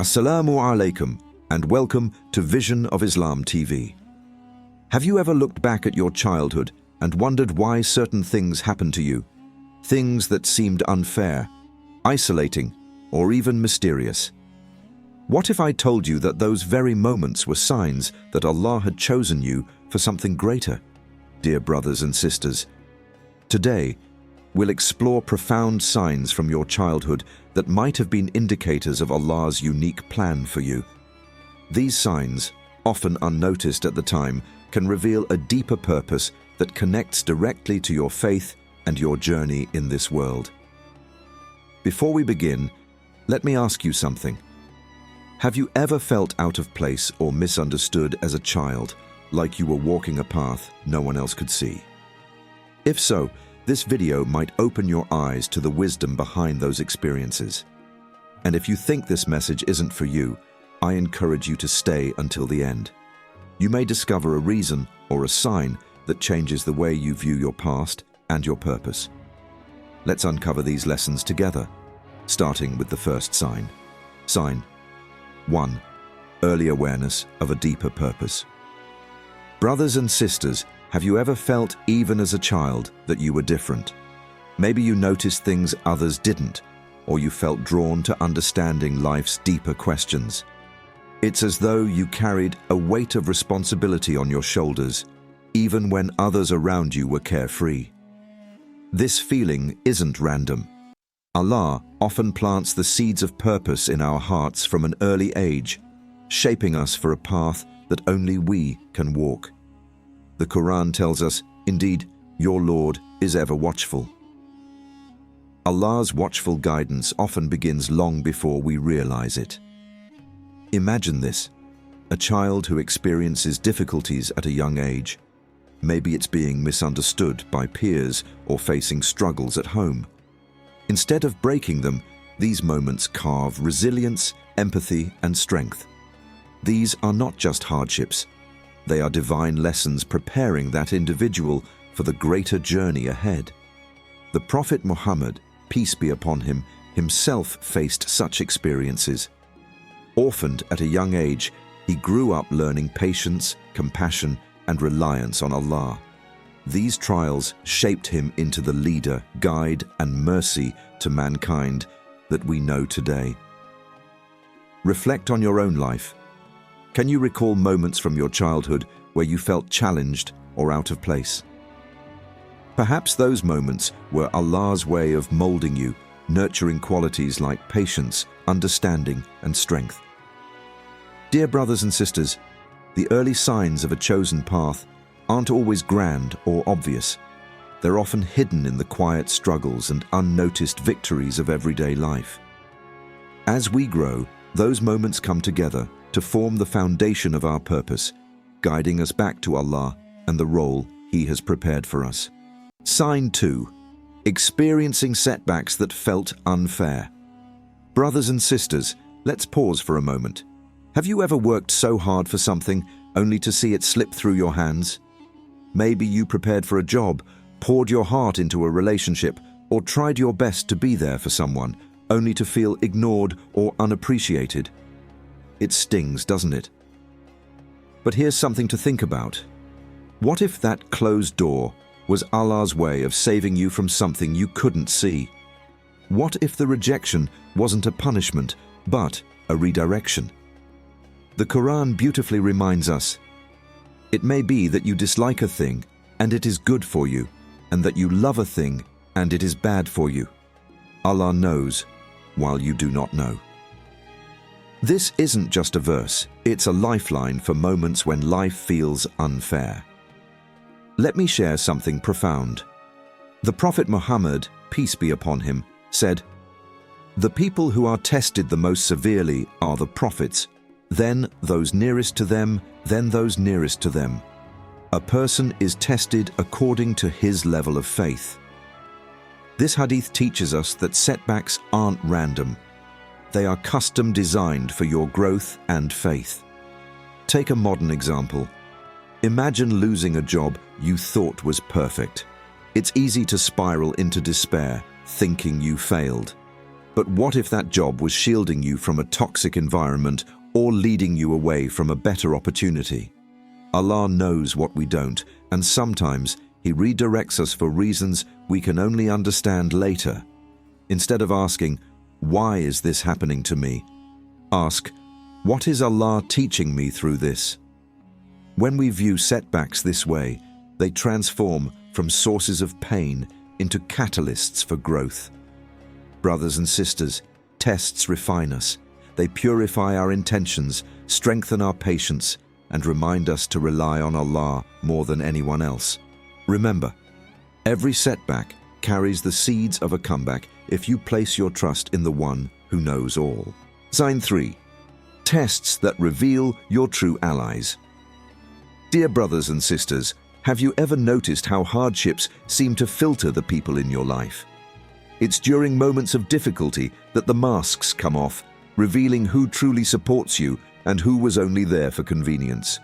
Assalamu alaikum and welcome to Vision of Islam TV. Have you ever looked back at your childhood and wondered why certain things happened to you? Things that seemed unfair, isolating, or even mysterious. What if I told you that those very moments were signs that Allah had chosen you for something greater? Dear brothers and sisters, today we'll explore profound signs from your childhood that might have been indicators of Allah's unique plan for you. These signs, often unnoticed at the time, can reveal a deeper purpose that connects directly to your faith and your journey in this world. Before we begin, let me ask you something. Have you ever felt out of place or misunderstood as a child, like you were walking a path no one else could see? If so, this video might open your eyes to the wisdom behind those experiences. And if you think this message isn't for you, I encourage you to stay until the end. You may discover a reason or a sign that changes the way you view your past and your purpose. Let's uncover these lessons together, starting with the first sign. Sign 1. Early awareness of a deeper purpose. Brothers and sisters, have you ever felt, even as a child, that you were different? Maybe you noticed things others didn't, or you felt drawn to understanding life's deeper questions. It's as though you carried a weight of responsibility on your shoulders, even when others around you were carefree. This feeling isn't random. Allah often plants the seeds of purpose in our hearts from an early age, shaping us for a path that only we can walk. The Quran tells us, indeed, your Lord is ever watchful. Allah's watchful guidance often begins long before we realize it. Imagine this, a child who experiences difficulties at a young age. Maybe it's being misunderstood by peers or facing struggles at home. Instead of breaking them, these moments carve resilience, empathy, and strength. These are not just hardships. They are divine lessons preparing that individual for the greater journey ahead. The Prophet Muhammad, peace be upon him, himself faced such experiences. Orphaned at a young age, he grew up learning patience, compassion, and reliance on Allah. These trials shaped him into the leader, guide, and mercy to mankind that we know today. Reflect on your own life. Can you recall moments from your childhood where you felt challenged or out of place? Perhaps those moments were Allah's way of molding you, nurturing qualities like patience, understanding, and strength. Dear brothers and sisters, the early signs of a chosen path aren't always grand or obvious. They're often hidden in the quiet struggles and unnoticed victories of everyday life. As we grow, those moments come together to form the foundation of our purpose, guiding us back to Allah and the role He has prepared for us. Sign 2. Experiencing setbacks that felt unfair. Brothers and sisters, let's pause for a moment. Have you ever worked so hard for something only to see it slip through your hands? Maybe you prepared for a job, poured your heart into a relationship, or tried your best to be there for someone, only to feel ignored or unappreciated. It stings, doesn't it? But here's something to think about. What if that closed door was Allah's way of saving you from something you couldn't see? What if the rejection wasn't a punishment, but a redirection? The Quran beautifully reminds us, it may be that you dislike a thing and it is good for you, and that you love a thing and it is bad for you. Allah knows while you do not know. This isn't just a verse, it's a lifeline for moments when life feels unfair. Let me share something profound. The Prophet Muhammad, peace be upon him, said, "The people who are tested the most severely are the prophets, then those nearest to them, then those nearest to them. A person is tested according to his level of faith." This hadith teaches us that setbacks aren't random. They are custom designed for your growth and faith. Take a modern example. Imagine losing a job you thought was perfect. It's easy to spiral into despair, thinking you failed. But what if that job was shielding you from a toxic environment or leading you away from a better opportunity? Allah knows what we don't, and sometimes He redirects us for reasons we can only understand later. Instead of asking, "Why is this happening to me?" ask, "What is Allah teaching me through this?" When we view setbacks this way, they transform from sources of pain into catalysts for growth. Brothers and sisters, tests refine us. They purify our intentions, strengthen our patience, and remind us to rely on Allah more than anyone else. Remember, every setback carries the seeds of a comeback if you place your trust in the one who knows all. Sign 3. Tests that reveal your true allies. Dear brothers and sisters, have you ever noticed how hardships seem to filter the people in your life? It's during moments of difficulty that the masks come off, revealing who truly supports you and who was only there for convenience.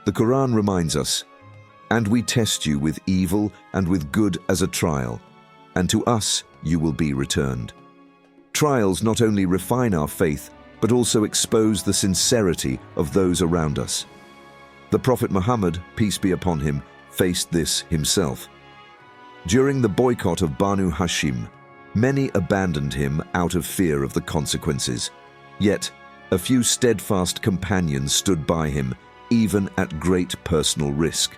The Quran reminds us, "And we test you with evil and with good as a trial, and to us you will be returned." Trials not only refine our faith, but also expose the sincerity of those around us. The Prophet Muhammad, peace be upon him, faced this himself. During the boycott of Banu Hashim, many abandoned him out of fear of the consequences. Yet, a few steadfast companions stood by him, even at great personal risk.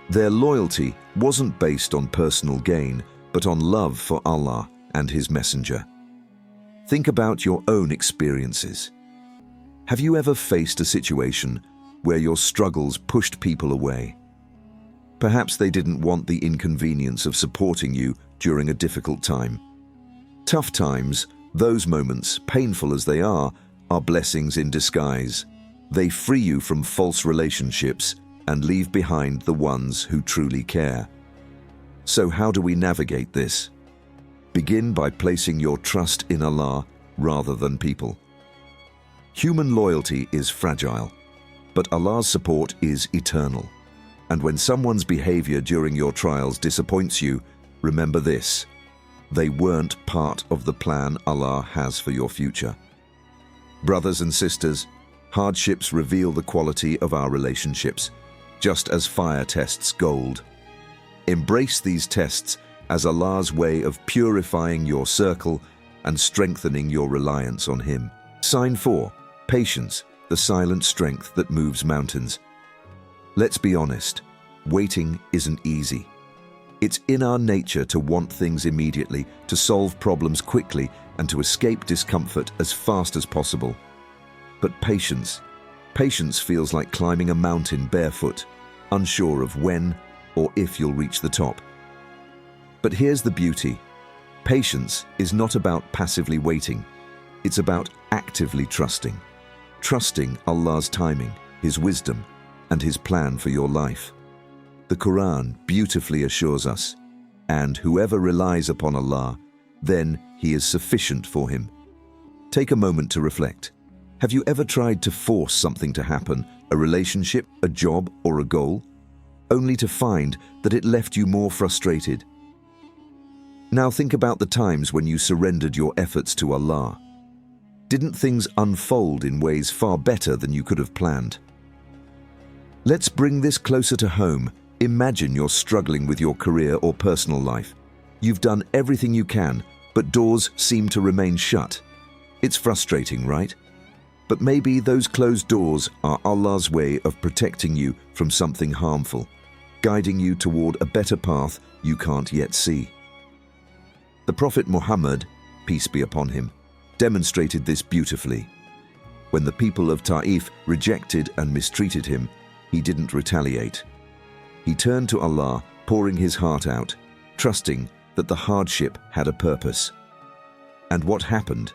Their loyalty wasn't based on personal gain, but on love for Allah and His Messenger. Think about your own experiences. Have you ever faced a situation where your struggles pushed people away? Perhaps they didn't want the inconvenience of supporting you during a difficult time. Tough times, those moments, painful as they are blessings in disguise. They free you from false relationships and leave behind the ones who truly care. So how do we navigate this? Begin by placing your trust in Allah rather than people. Human loyalty is fragile, but Allah's support is eternal. And when someone's behavior during your trials disappoints you, remember this: they weren't part of the plan Allah has for your future. Brothers and sisters, hardships reveal the quality of our relationships, just as fire tests gold. Embrace these tests as Allah's way of purifying your circle and strengthening your reliance on Him. Sign 4. Patience, the silent strength that moves mountains. Let's be honest, waiting isn't easy. It's in our nature to want things immediately, to solve problems quickly, and to escape discomfort as fast as possible. But patience feels like climbing a mountain barefoot, unsure of when or if you'll reach the top. But here's the beauty. Patience is not about passively waiting. It's about actively trusting. Trusting Allah's timing, His wisdom, and His plan for your life. The Quran beautifully assures us, "And whoever relies upon Allah, then He is sufficient for him." Take a moment to reflect. Have you ever tried to force something to happen, a relationship, a job, or a goal, only to find that it left you more frustrated? Now think about the times when you surrendered your efforts to Allah. Didn't things unfold in ways far better than you could have planned? Let's bring this closer to home. Imagine you're struggling with your career or personal life. You've done everything you can, but doors seem to remain shut. It's frustrating, right? But maybe those closed doors are Allah's way of protecting you from something harmful, guiding you toward a better path you can't yet see. The Prophet Muhammad, peace be upon him, demonstrated this beautifully. When the people of Ta'if rejected and mistreated him, he didn't retaliate. He turned to Allah, pouring his heart out, trusting that the hardship had a purpose. And what happened?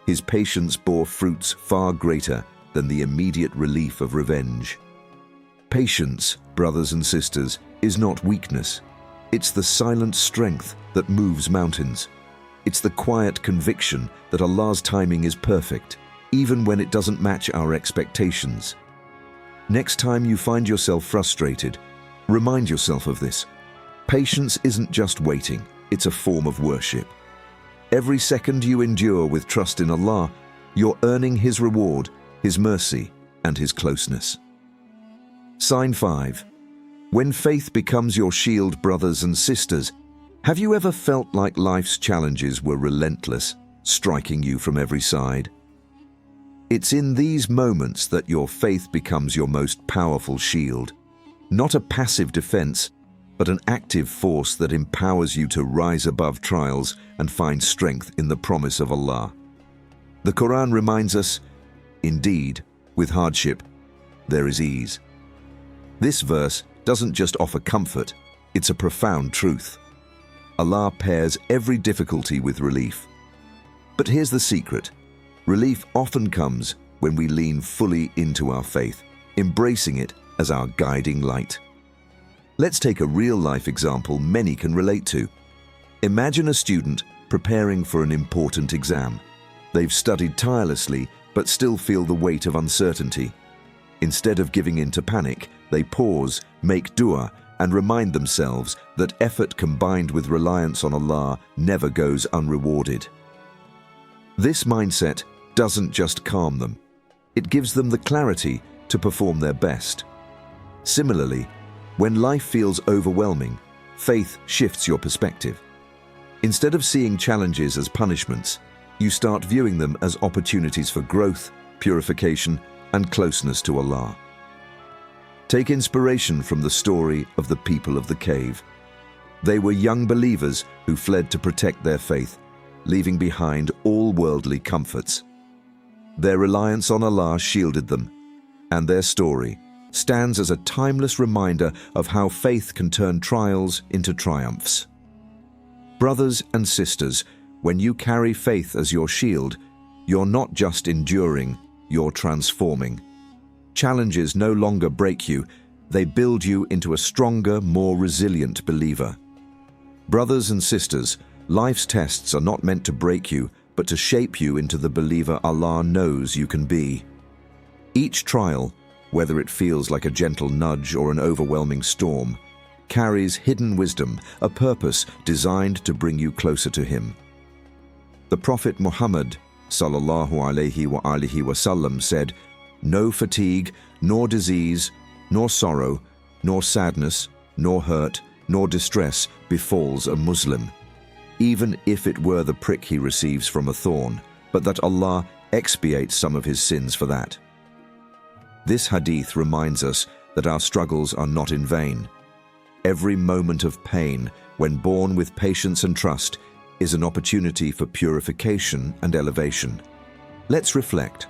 His patience bore fruits far greater than the immediate relief of revenge. Patience, brothers and sisters, is not weakness. It's the silent strength that moves mountains. It's the quiet conviction that Allah's timing is perfect, even when it doesn't match our expectations. Next time you find yourself frustrated, remind yourself of this. Patience isn't just waiting, it's a form of worship. Every second you endure with trust in Allah, you're earning His reward, His mercy, and His closeness. Sign 5. When faith becomes your shield, brothers and sisters, have you ever felt like life's challenges were relentless, striking you from every side? It's in these moments that your faith becomes your most powerful shield, not a passive defense, but an active force that empowers you to rise above trials and find strength in the promise of Allah. The Quran reminds us, indeed, with hardship, there is ease. This verse doesn't just offer comfort, it's a profound truth. Allah pairs every difficulty with relief. But here's the secret. Relief often comes when we lean fully into our faith, embracing it as our guiding light. Let's take a real-life example many can relate to. Imagine a student preparing for an important exam. They've studied tirelessly, but still feel the weight of uncertainty. Instead of giving in to panic, they pause, make dua, and remind themselves that effort combined with reliance on Allah never goes unrewarded. This mindset doesn't just calm them, it gives them the clarity to perform their best. Similarly, when life feels overwhelming, faith shifts your perspective. Instead of seeing challenges as punishments, you start viewing them as opportunities for growth, purification, and closeness to Allah. Take inspiration from the story of the people of the cave. They were young believers who fled to protect their faith, leaving behind all worldly comforts. Their reliance on Allah shielded them, and their story stands as a timeless reminder of how faith can turn trials into triumphs. Brothers and sisters, when you carry faith as your shield, you're not just enduring, you're transforming. Challenges no longer break you, they build you into a stronger, more resilient believer. Brothers and sisters, life's tests are not meant to break you, but to shape you into the believer Allah knows you can be. Each trial, whether it feels like a gentle nudge or an overwhelming storm, carries hidden wisdom, a purpose designed to bring you closer to Him. The Prophet Muhammad sallallahu alaihi wasallam said, "No fatigue, nor disease, nor sorrow, nor sadness, nor hurt, nor distress befalls a Muslim, even if it were the prick he receives from a thorn, but that Allah expiates some of his sins for that." This hadith reminds us that our struggles are not in vain. Every moment of pain, when borne with patience and trust, is an opportunity for purification and elevation. Let's reflect.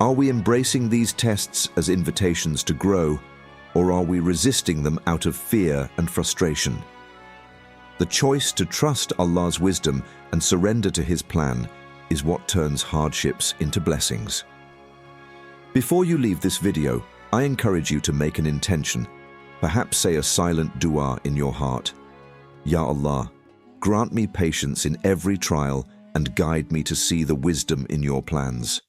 Are we embracing these tests as invitations to grow, or are we resisting them out of fear and frustration? The choice to trust Allah's wisdom and surrender to His plan is what turns hardships into blessings. Before you leave this video, I encourage you to make an intention. Perhaps say a silent dua in your heart. Ya Allah, grant me patience in every trial and guide me to see the wisdom in your plans.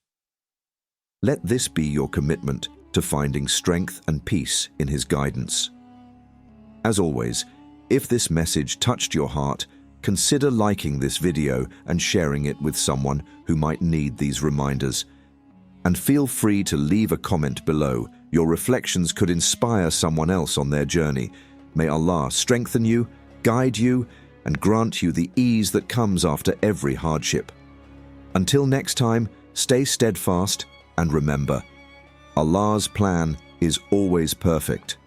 Let this be your commitment to finding strength and peace in His guidance. As always, if this message touched your heart, consider liking this video and sharing it with someone who might need these reminders. And feel free to leave a comment below. Your reflections could inspire someone else on their journey. May Allah strengthen you, guide you, and grant you the ease that comes after every hardship. Until next time, stay steadfast and remember, Allah's plan is always perfect.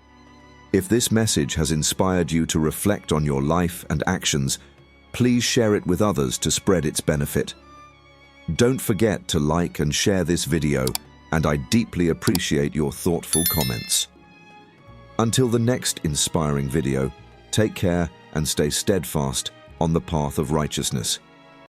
If this message has inspired you to reflect on your life and actions, please share it with others to spread its benefit. Don't forget to like and share this video, and I deeply appreciate your thoughtful comments. Until the next inspiring video, take care and stay steadfast on the path of righteousness.